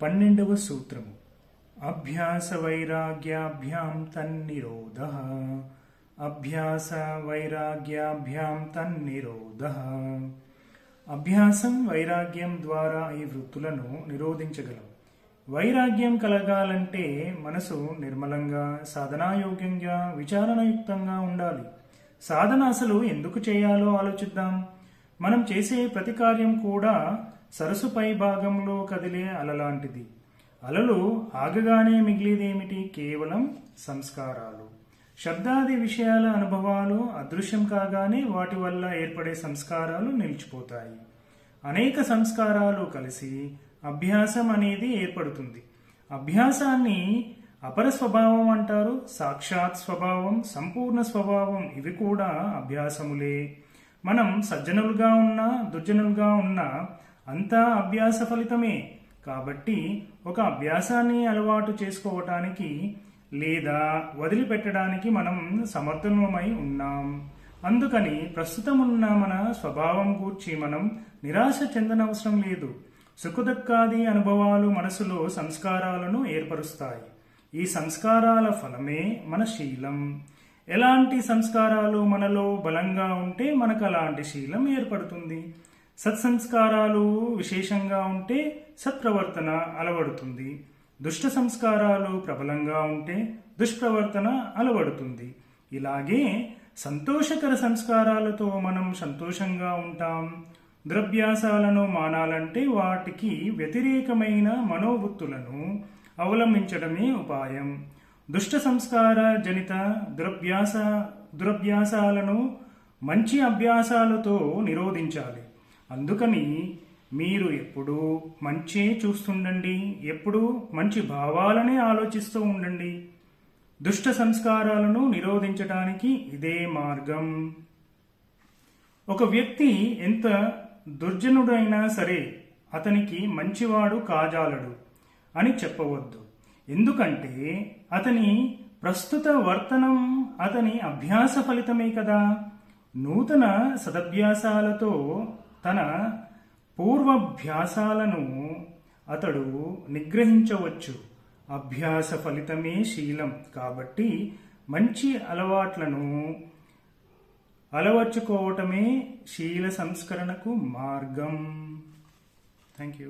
12వ సూత్రము అభ్యాస వైరాగ్యాభ్యాం తన్నిరోధః. అభ్యాస వైరాగ్యాభ్యాం తన్నిరోధః. అభ్యాసం వైరాగ్యం ద్వారా ఈ వృత్తులను నిరోధించగలం. వైరాగ్యం కలగాలంటే మనసు నిర్మలంగా, సాధనాయోగ్యంగా, విచారణయుక్తంగా ఉండాలి. సాధన అసలు ఎందుకు చేయాలో ఆలోచిద్దాం. మనం చేసే ప్రతి కార్యం కూడా సరస్సు పై భాగంలో కదిలే అలలాంటిది. అలలు ఆగగానే మిగిలేదేమిటి? కేవలం సంస్కారాలు. శబ్దాది విషయాల అనుభవాలు అదృశ్యం కాగానే వాటి వల్ల ఏర్పడే సంస్కారాలు నిలిచిపోతాయి. అనేక సంస్కారాలు కలిసి అభ్యాసం అనేది ఏర్పడుతుంది. అభ్యాసాన్ని అపర స్వభావం అంటారు. సాక్షాత్ స్వభావం, సంపూర్ణ స్వభావం ఇవి కూడా అభ్యాసములే. మనం సజ్జనులుగా ఉన్నా, దుర్జనులుగా ఉన్నా అంతా అభ్యాస ఫలితమే. కాబట్టి ఒక అభ్యాసాన్ని అలవాటు చేసుకోవటానికి లేదా వదిలిపెట్టడానికి మనం సమర్థమై ఉన్నాం. అందుకని ప్రస్తుతం ఉన్న మన స్వభావం గూర్చి మనం నిరాశ చెందనవసరం లేదు. సుఖదుఖాది అనుభవాలు మనసులో సంస్కారాలను ఏర్పరుస్తాయి. ఈ సంస్కారాల ఫలమే మన శీలం. ఎలాంటి సంస్కారాలు మనలో బలంగా ఉంటే మనకు అలాంటి శీలం ఏర్పడుతుంది. సత్సంస్కారాలు విశేషంగా ఉంటే సత్ప్రవర్తన అలవడుతుంది. దుష్ట సంస్కారాలు ప్రబలంగా ఉంటే దుష్ప్రవర్తన అలవడుతుంది. ఇలాగే సంతోషకర సంస్కారాలతో మనం సంతోషంగా ఉంటాం. దురభ్యాసాలను మానాలంటే వాటికి వ్యతిరేకమైన మనోవృత్తులను అవలంబించడమే ఉపాయం. దుష్ట సంస్కార జనిత దురభ్యాసాలను మంచి అభ్యాసాలతో నిరోధించాలి. అందుకని మీరు ఎప్పుడూ మంచే చూస్తుండండి, ఎప్పుడూ మంచి భావాలనే ఆలోచిస్తూ ఉండండి. దుష్ట సంస్కారాలను నిరోధించడానికి ఇదే మార్గం. ఒక వ్యక్తి ఎంత దుర్జనుడైనా సరే అతనికి మంచివాడు కాజాలడు అని చెప్పవద్దు. ఎందుకంటే అతని ప్రస్తుత వర్తనం అతని అభ్యాస ఫలితమే కదా. నూతన సదభ్యాసాలతో తన పూర్వాభ్యాసాలను అతడు నిగ్రహించవచ్చు. అభ్యాస ఫలితమే శీలం. కాబట్టి మంచి అలవాట్లను అలవర్చుకోవటమే శీల సంస్కరణకు మార్గం. Thank you.